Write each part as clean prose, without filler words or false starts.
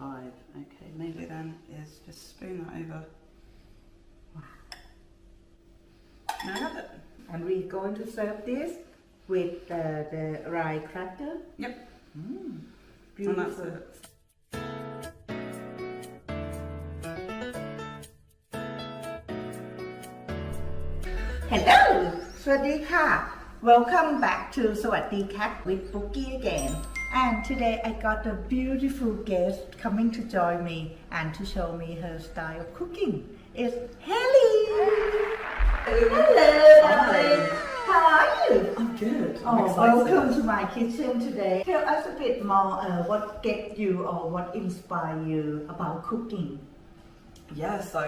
5. Okay, maybe then is just spoon that over. Now I have it. And we're going to serve this with the rye cracker. Yep. Beautiful. And that's it. Hello! สวัสดีค่ะ Welcome back to สวัสดีครับ with Pookie again. And today I got a beautiful guest coming to join me and to show me her style of cooking. It's Haylee! Hello! Hi. How are you? I'm good. I'm Oh, excited. welcome to my kitchen today. Tell us a bit more what get you or what inspire you about cooking. Yeah, so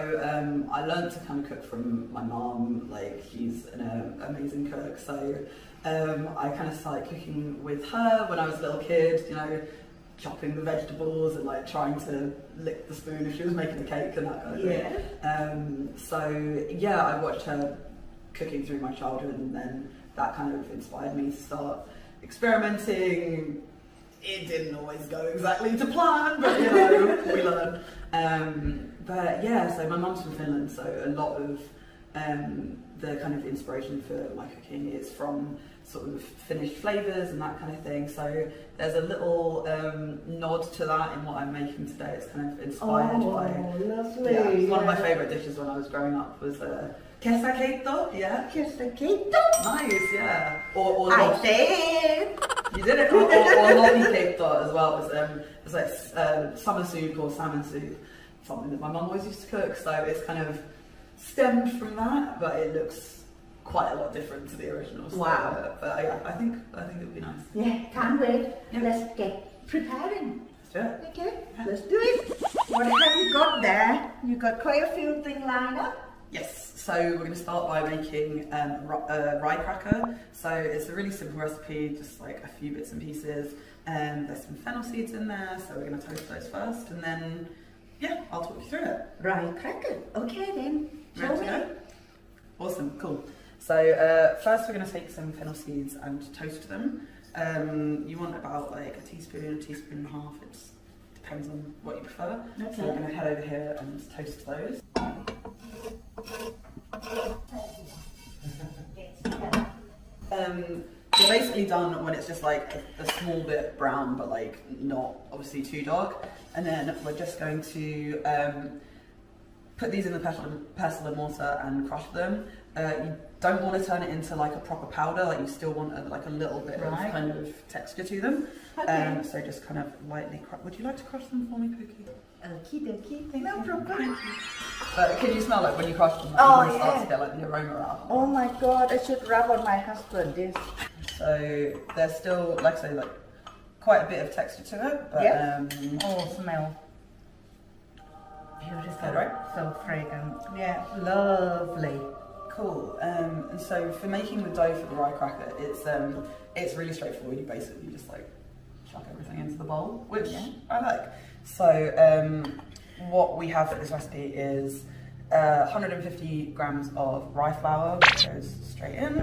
I learned to kind of cook from my mom. Like, she's an amazing cook. So I kind of started cooking with her when I was a little kid, you know, chopping the vegetables and like trying to lick the spoon if she was making a cake and that kind of thing. So yeah, I watched her cooking through my childhood, and then that kind of inspired me to start experimenting. It didn't always go exactly to plan, but you know, we learn. But yeah, so my mum's from Finland, so a lot of the kind of inspiration for my cooking is from sort of Finnish flavours and that kind of thing. So there's a little nod to that in what I'm making today. It's kind of inspired by. Lovely. Yeah, one of my favourite dishes when I was growing up was kesäkeitto. Yeah. Kesäkeitto? Nice, yeah. Or I did. You did it. Or lohikeitto as well. It's like summer soup or salmon soup. Something that my mum always used to cook, so it's kind of stemmed from that, but it looks quite a lot different to the original. So, wow! But yeah, I think it would be nice. Yeah, can't wait. Yeah. Let's get preparing. Let's do it. Okay, let's do it. What have you got there? You got quite a few things lined up. Yes. So we're going to start by making rye cracker. So it's a really simple recipe, just like a few bits and pieces. There's some fennel seeds in there, so we're going to toast those first, and then. Yeah, I'll talk you through it. Rye cracker. Okay then. Show me. Awesome, cool. So first we're going to take some fennel seeds and toast them. You want about like a teaspoon and a half. It depends on what you prefer. Okay. So we're going to head over here and toast those. They're basically done when it's just like a small bit brown, but like not obviously too dark. And then we're just going to put these in the pestle and mortar and crush them. You don't want to turn it into like a proper powder, like you still want like a little bit of kind of texture to them. Okay. So just kind of lightly crush. Would you like to crush them for me, Pookie? Okie dokie. No problem. But can you smell like when you crush them? Like, Oh, you yeah. start to get like the aroma out. Oh my god, I should rub on my husband this. So there's still, like I say, like quite a bit of texture to it, but Oh, smell. Beautiful. Right? So fragrant. Yeah, lovely. Cool. And so for making the dough for the rye cracker, it's really straightforward. You basically just like chuck everything into the bowl, which I like. So what we have for this recipe is 150 grams of rye flour, which goes straight in.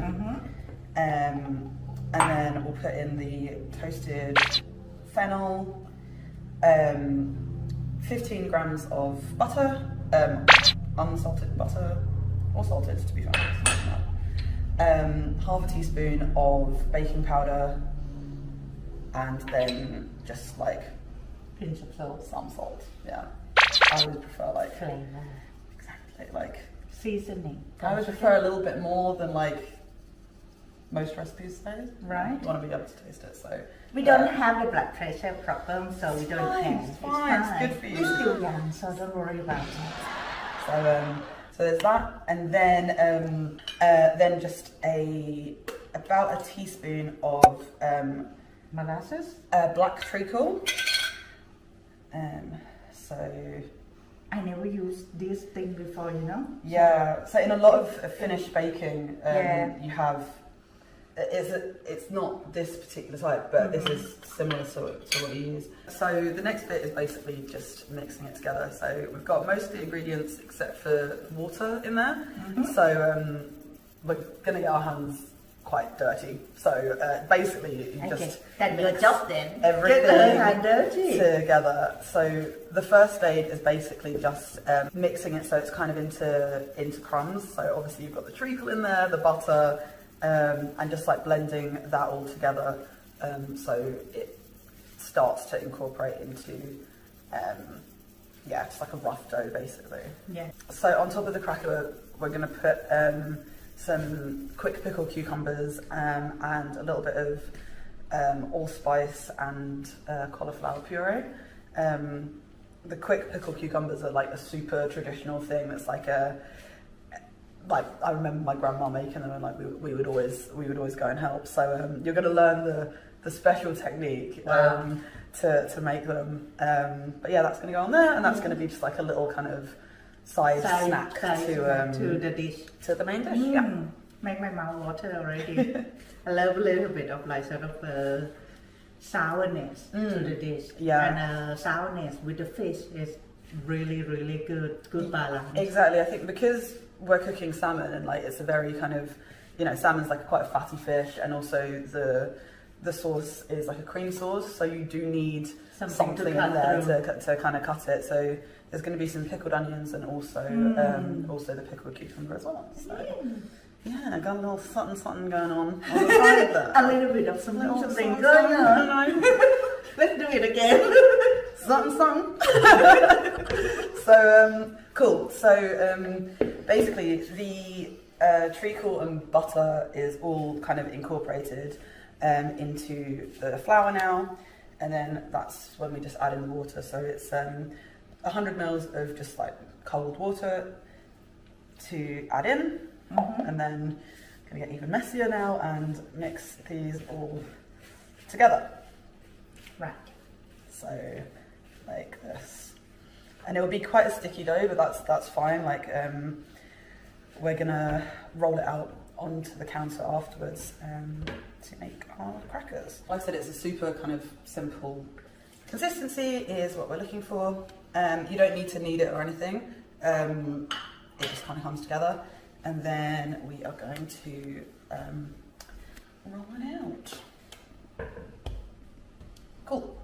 And then we'll put in the toasted fennel, 15 grams of butter, unsalted butter, or salted to be fair, half a teaspoon of baking powder, and then just like Pinch of salt. some salt. Yeah, I would prefer like Flavor. exactly like Seasoning. I would prefer a little bit more than like most recipes say. Right. You want to be able to taste it, so. We don't have the blood pressure problem, so we don't care. It's fine, it's good for you. We're still young, so don't worry about it. So there's that, and then just about a teaspoon of Molasses? black treacle. So I never used this thing before, you know? yeah, so in a lot of Finnish baking, you have. It's not this particular type, but this is similar to what you use. So the next bit is basically just mixing it together. So we've got most of the ingredients except for water in there. So we're going to get our hands quite dirty. So basically, you just then your job then. Everything Get her hand dirty together. So the first stage is basically just mixing it so it's kind of into crumbs. So obviously you've got the treacle in there, the butter, and just like blending that all together, so it starts to incorporate into it's like a rough dough basically. Yeah. So on top of the cracker, we're going to put some quick pickled cucumbers and a little bit of allspice and cauliflower puree. The quick pickled cucumbers are like a super traditional thing. That's like I remember my grandma making them, and like we would always go and help. So you're going to learn the special technique. Wow. To make them, but yeah, that's going to go on there, and that's going to be just like a little kind of side snack to the dish, to the main dish. Yeah, make my mouth water already. I love a little bit of like sort of sourness to the dish, and sourness with the fish is really good balance. Exactly, I think because we're cooking salmon, and like it's a very kind of, salmon's like quite a fatty fish, and also the sauce is like a cream sauce, so you do need something in there to kind of cut it. So there's going to be some pickled onions and also the pickled cucumber as well. So yeah, got a little something going on the side there. A little bit of something going on. Let's do it again. something. So cool. So basically the treacle and butter is all kind of incorporated into the flour now, and then that's when we just add in the water. So it's 100 mils of just like cold water to add in, and then gonna get even messier now and mix these all together. Right. So like this, and it will be quite a sticky dough, but that's fine. Like we're gonna roll it out onto the counter afterwards to make our crackers. Like I said, it's a super kind of simple consistency is what we're looking for. You don't need to knead it or anything. It just kind of comes together, and then we are going to roll it out. Cool.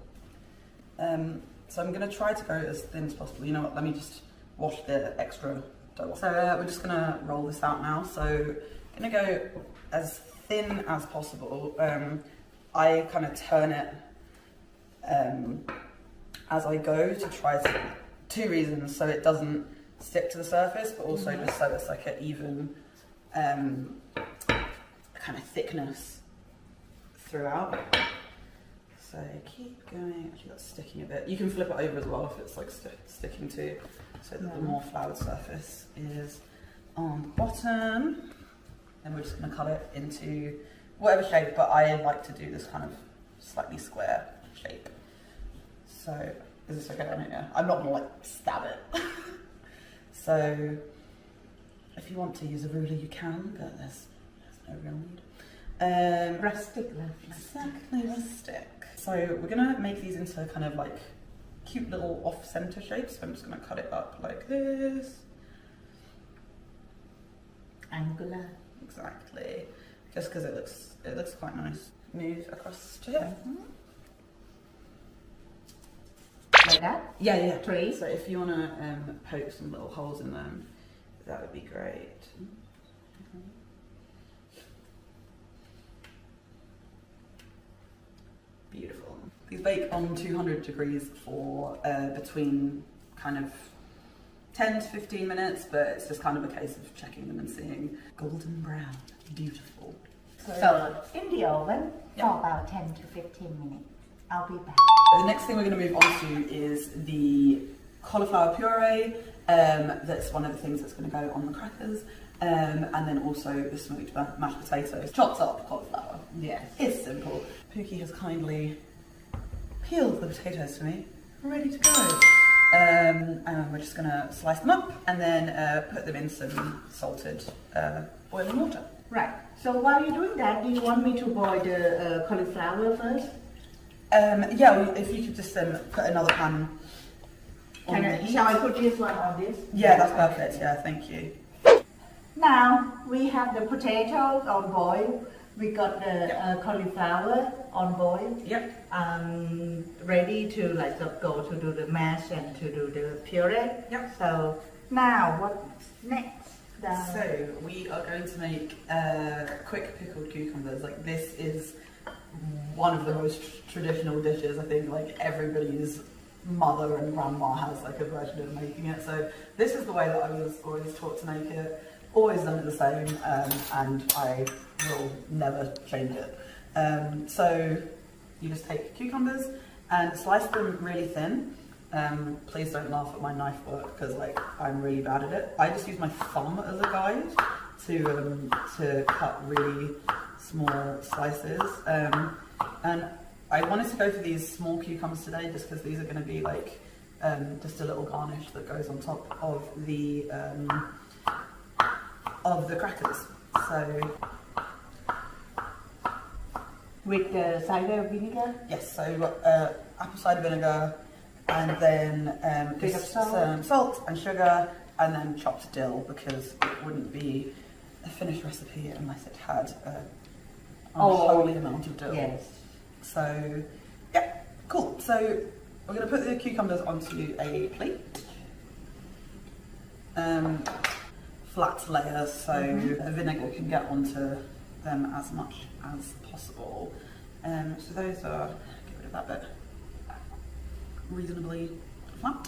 So I'm going to try to go as thin as possible. You know what? Let me just wash the extra dough off. So we're just going to roll this out now. So I'm going to go as thin as possible. I kind of turn it as I go to try to, 2 reasons, so it doesn't stick to the surface, but also just so it's like an even kind of thickness throughout. So keep going. Actually, that's sticking a bit. You can flip it over as well if it's like sticking to, so that the more floured surface is on the bottom. And we're just going to cut it into whatever shape, but I like to do this kind of slightly square shape. So, is this okay on it? Yeah. I'm not going to like stab it. So, if you want to use a ruler, you can, but there's no real need. Rustic, exactly, rustic. So we're going to make these into kind of like cute little off-center shapes. So I'm just going to cut it up like this. Angular. Exactly, just because it looks quite nice. Move across to here. Like that? Yeah. 3. So if you want to poke some little holes in them, that would be great. Beautiful. These bake on 200 degrees for between kind of 10 to 15 minutes, but it's just kind of a case of checking them and seeing golden brown. Beautiful. So in the oven for about 10 to 15 minutes. I'll be back. The next thing we're going to move on to is the cauliflower puree. That's one of the things that's going to go on the crackers. And then also the smoked mashed potatoes. Chopped up cauliflower. Yes. It's simple. Pookie has kindly peeled the potatoes for me. Ready to go. And we're just going to slice them up and then put them in some salted boiling water. Right. So while you're doing that, do you want me to boil the cauliflower first? Yeah, if you could just put another pan on the heat. Shall I put this one on this? Yeah, that's perfect. Yeah, thank you. Now we have the potatoes on boil. We got the Yep. cauliflower on boil. Yep. Ready to go to do the mash and to do the puree. Yep. So now what's next? So we are going to make quick pickled cucumbers. Like this is one of the most traditional dishes. I think like everybody's mother and grandma has like a version of making it. So this is the way that I was always taught to make it. Always done it the same, and I will never change it. So you just take cucumbers and slice them really thin. Please don't laugh at my knife work because like I'm really bad at it. I just use my thumb as a guide to cut really small slices. And I wanted to go for these small cucumbers today just because these are going to be like just a little garnish that goes on top of the crackers. So with the cider vinegar? yes, so we've got apple cider vinegar and then just some salt and sugar and then chopped dill because it wouldn't be a Finnish recipe unless it had an unholy amount of dill. Yes. So yeah, cool. So we're going to put the cucumbers onto a plate. Flat layer so the vinegar can get onto them as much as possible. So those are, get rid of that bit, reasonably flat.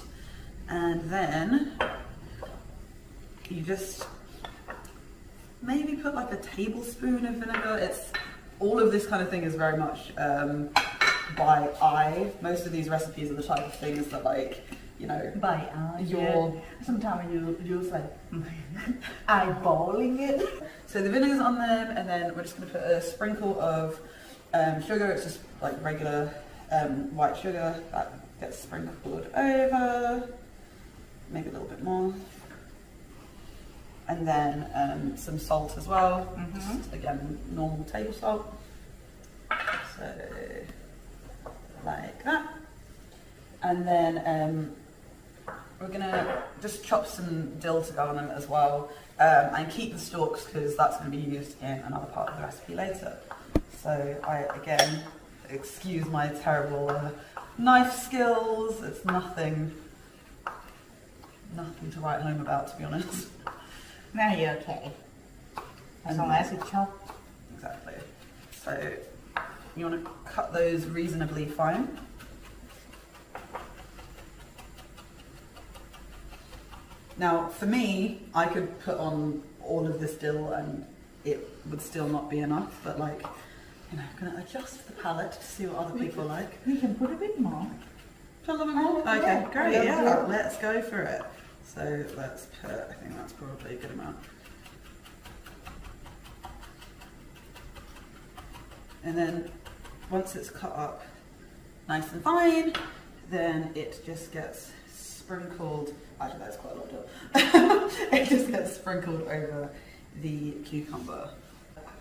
And then you just maybe put like a tablespoon of vinegar. It's all of this kind of thing is very much by eye. Most of these recipes are the type of things that like, you know, by eye. Sometimes you use like eyeballing it. So the vinegar's on them, and then we're just going to put a sprinkle of sugar. It's just like regular white sugar that gets sprinkled over, maybe a little bit more, and then some salt as well. Just again normal table salt. So like that, and then we're gonna just chop some dill to go on them as well, and keep the stalks because that's going to be used in another part of the recipe later. So I, again, excuse my terrible knife skills. It's nothing to write home about, to be honest. Now you're okay. As long as it's chopped. Exactly. So you want to cut those reasonably fine. Now, for me, I could put on all of this dill and it would still not be enough, but like, you know, I'm going to adjust the palette to see what other people like. We can put a bit more. Put a little bit more? Okay, yeah, great, yeah, let's go for it. So let's put, I think that's probably a good amount. And then once it's cut up nice and fine, then it just gets sprinkled. Actually, that's quite a lot of dill. It just gets sprinkled over the cucumber.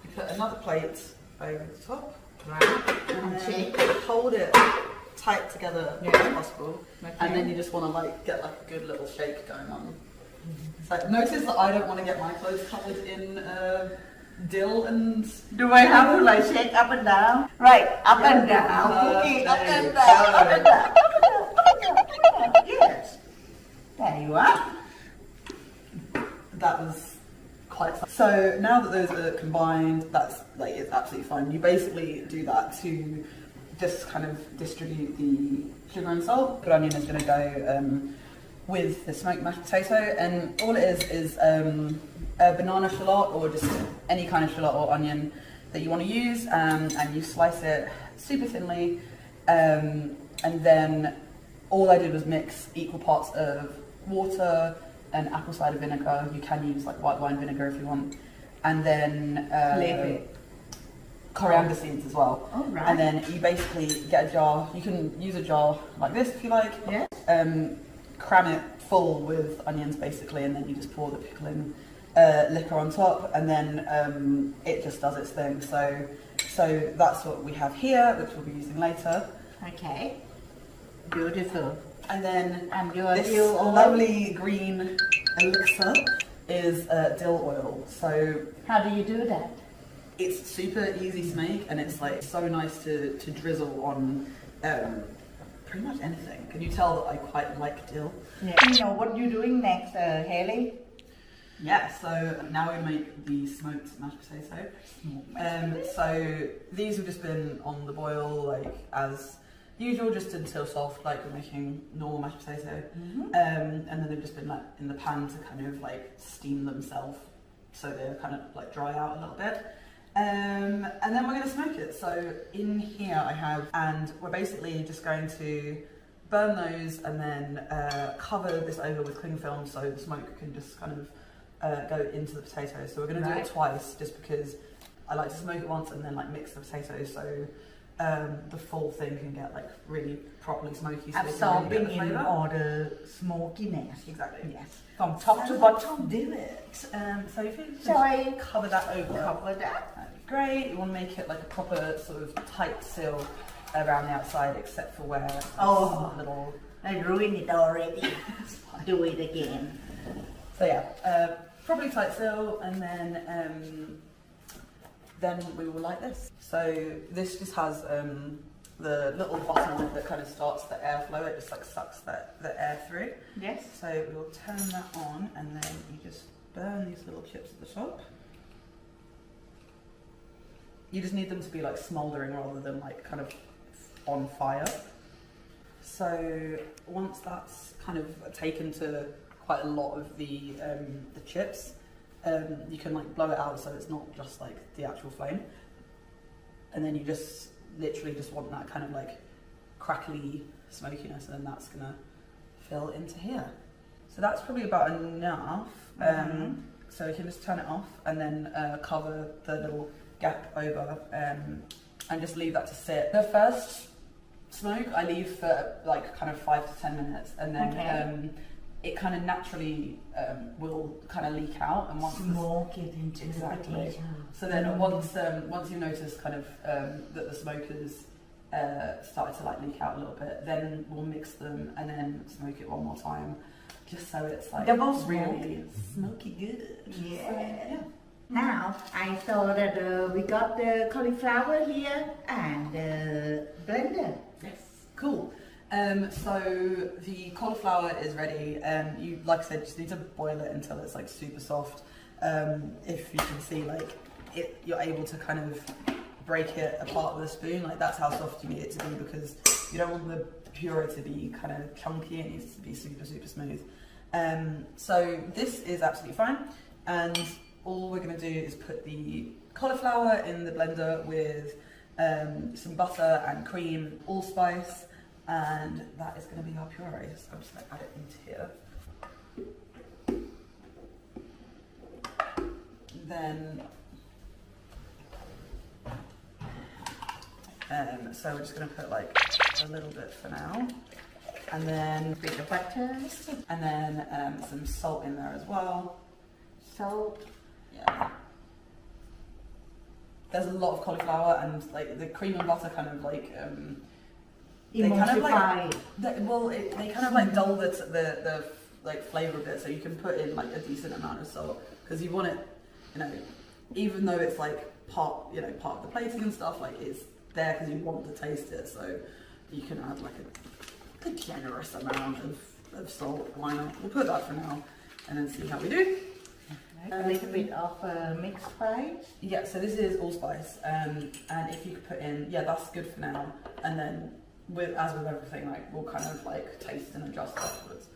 You put another plate over the top, Right. and then hold it tight together as possible. Okay. And then you just want to like get like a good little shake going on. It's like, notice that I don't want to get my clothes covered in dill and. Do I have to like shake up and down? Right, up and down. Pookie, up and down, up and down, up and down, up and down, up and down. Yes. There you are. That was quite fun. So now that those are combined, that's like, it's absolutely fine. You basically do that to just kind of distribute the sugar and salt. Good onion is going to go with the smoked mashed potato, and all it is a banana shallot or just any kind of shallot or onion that you want to use, and you slice it super thinly, and then all I did was mix equal parts of water and apple cider vinegar. You can use like white wine vinegar if you want, and then coriander seeds as well. All right. And then you basically get a jar. You can use a jar like this if you like. Yeah. Cram it full with onions basically, and then you just pour the pickling liquor on top, and then it just does its thing. So that's what we have here, which we'll be using later. Okay. Beautiful. And then your this dill oil? lovely green elixir is dill oil. So How do you do that? it's super easy to make, and it's like so nice to drizzle on pretty much anything. Can you tell that I quite like dill? Yeah. You know what you're doing next, Haylee? Yeah, so now we make the smoked mashed potato. So these have just been on the boil, like as usual, just until soft, like we're making normal mashed potato. And then they've just been like in the pan to kind of like steam themselves, so they're kind of like dry out a little bit. And then we're going to smoke it. So in here I have, and we're basically just going to burn those and then cover this over with cling film so the smoke can just kind of go into the potatoes. So we're going to do it twice, just because I like to smoke it once and then like mix the potatoes, so the full thing can get like really properly smoky. So absorbing really in all the smokiness. Exactly. Yes. From top to bottom. Do it. So if you So I cover that over. Cover that. That'd be great. You want to make it like a proper sort of tight seal around the outside, except for where little. I ruined it already. Do it again. So yeah, probably tight seal, and then we will light this. So this just has the little button on it that kind of starts the airflow. It just like sucks the air through. Yes. So we will turn that on, and then you just burn these little chips at the top. You just need them to be like smouldering rather than like kind of on fire. So once that's kind of taken to quite a lot of the chips, you can like blow it out so it's not just like the actual flame, and then you just literally just want that kind of like crackly smokiness, and then that's gonna fill into here. So that's probably about enough. So you can just turn it off and then cover the little gap over and just leave that to sit. The first smoke I leave for like kind of 5 to 10 minutes, and then it kind of naturally will kind of leak out, and once smoke it into the potato. So then once you notice kind of that the smoke has started to like leak out a little bit, then we'll mix them and then smoke it one more time, just so it's like double really smoky good. Yeah. So, yeah. Now I saw that we got the cauliflower here and the blender. Yes. Cool. So the cauliflower is ready. You, like I said, just need to boil it until it's like super soft. If you can see, like you're able to kind of break it apart with a spoon. Like that's how soft you need it to be, because you don't want the puree to be kind of chunky. It needs to be super, super smooth. So this is absolutely fine. And all we're going to do is put the cauliflower in the blender with some butter and cream, allspice. And that is going to be our puree. So I'm just going to add it into here. Then, so we're just going to put like a little bit for now, and then bit of butter, and then some salt in there as well. Salt. Yeah. There's a lot of cauliflower, and like the cream and butter kind of like. They kind of like, they kind of like dull the like flavour a bit, so you can put in like a decent amount of salt, because you want it, you know, even though it's like part of the plating and stuff, like it's there because you want to taste it, so you can add like a generous amount of salt. Why not? We'll put that for now, and then see how we do. A little bit of mixed spice. Yeah, so this is allspice, and if you could put in, yeah, that's good for now, and then. As with everything, like we'll kind of like taste and adjust afterwards.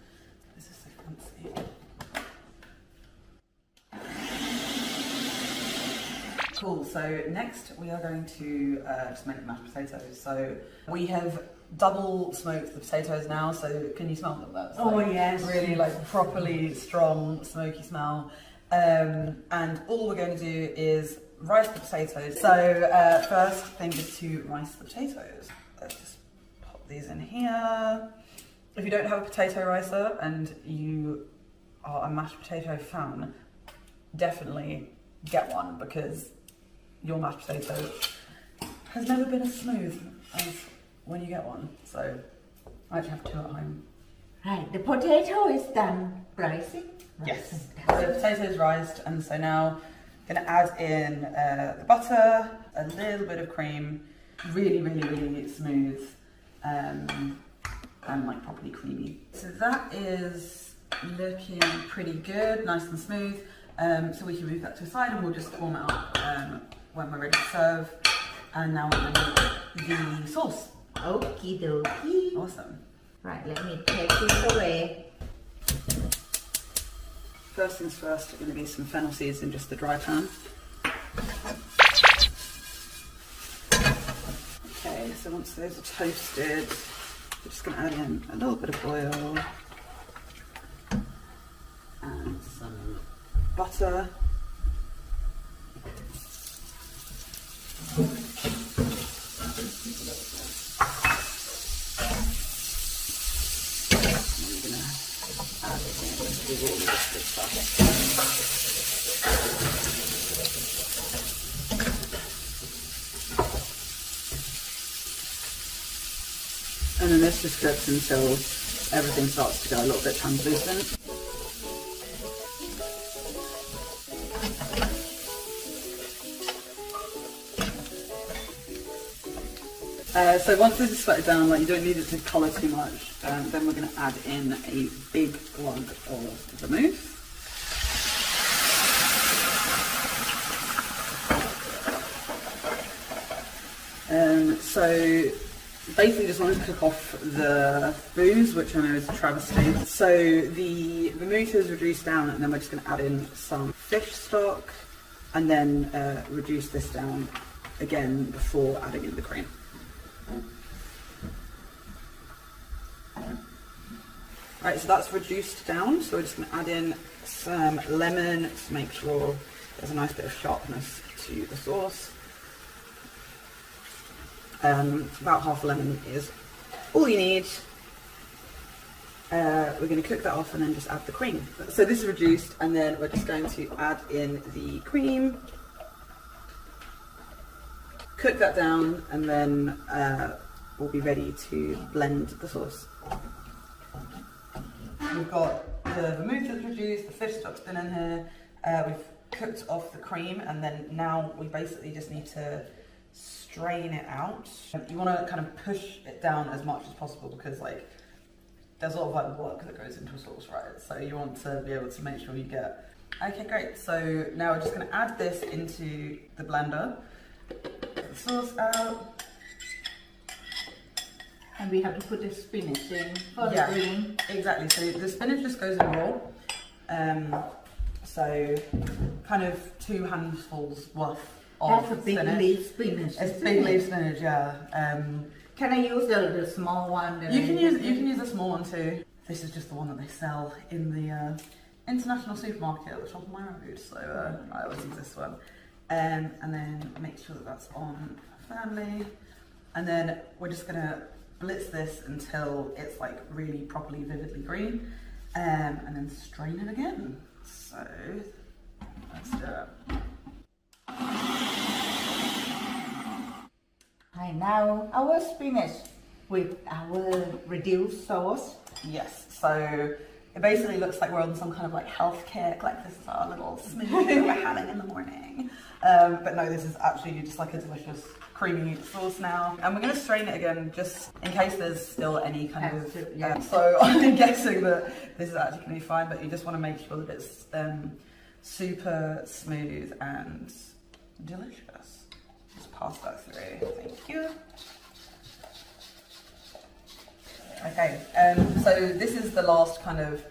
This is so fancy. Cool. So next we are going to just make the mashed potatoes. So we have double smoked the potatoes now. So can you smell them? That's like yes, really like properly strong smoky smell. And all we're going to do is rice the potatoes. So first thing is to rice the potatoes. Let's just these in here. If you don't have a potato ricer and you are a mashed potato fan, definitely get one, because your mashed potato has never been as smooth as when you get one. So I actually have two at home. Right, the potato is done ricing. Yes, so the potato is riced, and so now Gonna add in the butter, a little bit of cream, really smooth and like properly creamy. So that is looking pretty good, nice and smooth. So we can move that to the side and we'll just warm it up when we're ready to serve. And now we're gonna make the sauce. Okie dokie. Awesome. Right, let me take this away. First things first, we're going to be some fennel seeds in just the dry pan. Okay, so once those are toasted, we're just going to add in a little bit of oil and some butter. And then this just cooks until everything starts to go a little bit translucent. So once this is sweated down, like you don't need it to colour too much, then we're going to add in a big glug of vermouth. So basically just want to cook off the booze, which I know is a travesty. So the vermouth is reduced down, and then we're just going to add in some fish stock and then reduce this down again before adding in the cream. Right, so that's reduced down, so we're just going to add in some lemon to make sure there's a nice bit of sharpness to the sauce. About half a lemon is all you need. We're going to cook that off and then just add the cream. So this is reduced, and then we're just going to add in the cream, cook that down, and then we'll be ready to blend the sauce. We've got the vermouth that's reduced, the fish stock's been in here, we've cooked off the cream, and then now we basically just need to strain it out. You want to kind of push it down as much as possible because like there's a lot of like work that goes into a sauce, right? So you want to be able to make sure you get... Okay, great. So now we're just going to add this into the blender. Get the sauce out. And we have to put the spinach in for the green. Exactly. So the spinach just goes in raw. So kind of 2 handfuls worth. That's a big leaf spinach. It's big leaf spinach, yeah. Can I use the small one? You can use the small one too. This is just the one that they sell in the international supermarket at the top of my road, so I always use this one. And then make sure that that's on firmly. And then we're just gonna blitz this until it's like really properly vividly green, and then strain it again. So let's do it. And now our spinach with our reduced sauce. Yes, so it basically looks like we're on some kind of like health kick, like this is our little smoothie we're having in the morning. But no, this is actually just like a delicious creamy sauce now. And we're going to strain it again just in case there's still any kind of... So I'm guessing that this is actually going to be fine, but you just want to make sure that it's super smooth and delicious. Just pass that through, thank you. Okay, so this is the last kind of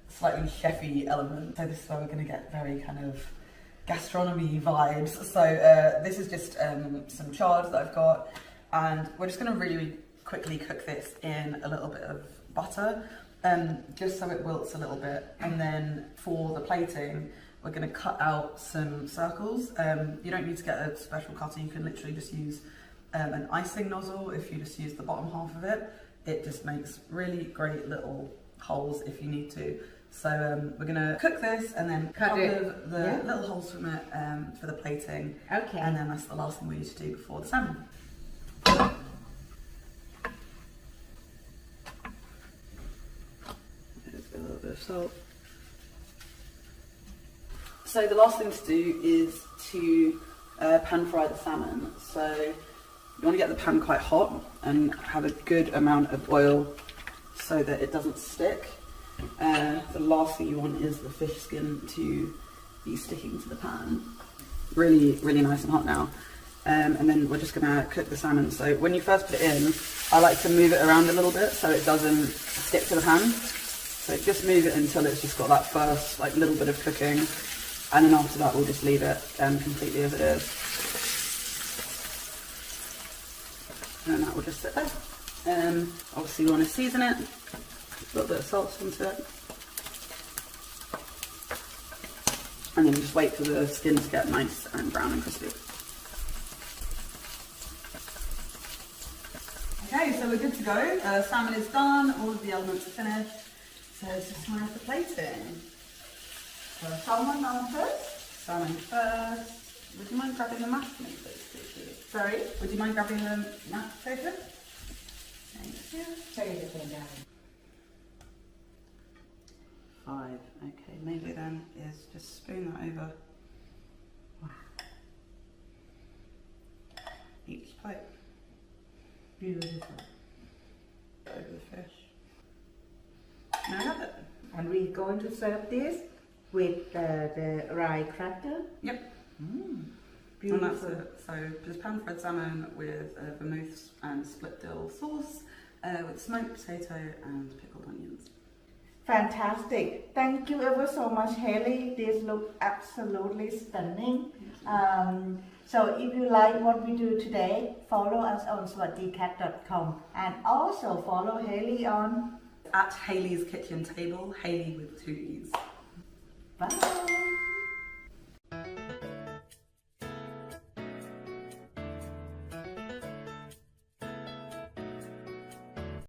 slightly chefy element. So this is where we're going to get very kind of gastronomy vibes. So this is just some chard that I've got, and we're just going to really quickly cook this in a little bit of butter, just so it wilts a little bit. And then for the plating, we're going to cut out some circles. You don't need to get a special cutter, you can literally just use an icing nozzle. If you just use the bottom half of it, it just makes really great little holes if you need to. So we're going to cook this and then cut the little holes from it for the plating. Okay. And then that's the last thing we need to do before the salmon. There's a little bit of salt. So the last thing to do is to pan fry the salmon. So you want to get the pan quite hot and have a good amount of oil so that it doesn't stick. The last thing you want is the fish skin to be sticking to the pan. Really, really nice and hot now. And then we're just gonna cook the salmon. So when you first put it in, I like to move it around a little bit so it doesn't stick to the pan. So just move it until it's just got that first like little bit of cooking, and then after that we'll just leave it completely as it is. And then that will just sit there. Obviously you want to season it, a little bit of salt onto it. And then just wait for the skin to get nice and brown and crispy. Okay, so we're good to go. Salmon is done, all of the elements are finished. So it's just time for plating. So salmon on first. Salmon first. Would you mind grabbing the mashed for me, please? Sorry? Would you mind grabbing the mashed potato? Thank you. Take it down. 5. Okay, maybe then is just spoon that over. Wow. Each plate. Beautiful. Over the fish. And I have it. And we're going to serve this with the rye cracker. Yep. Beautiful. And that's it. So just pan-fried salmon with vermouth and split dill sauce, with smoked potato and pickled onions. Fantastic. Thank you ever so much, Haylee. This looks absolutely stunning. So if you like what we do today, follow us on sawatdeecat.com and also follow Haylee on At Haylee's Kitchen Table, Haylee with 2 E's. Bye.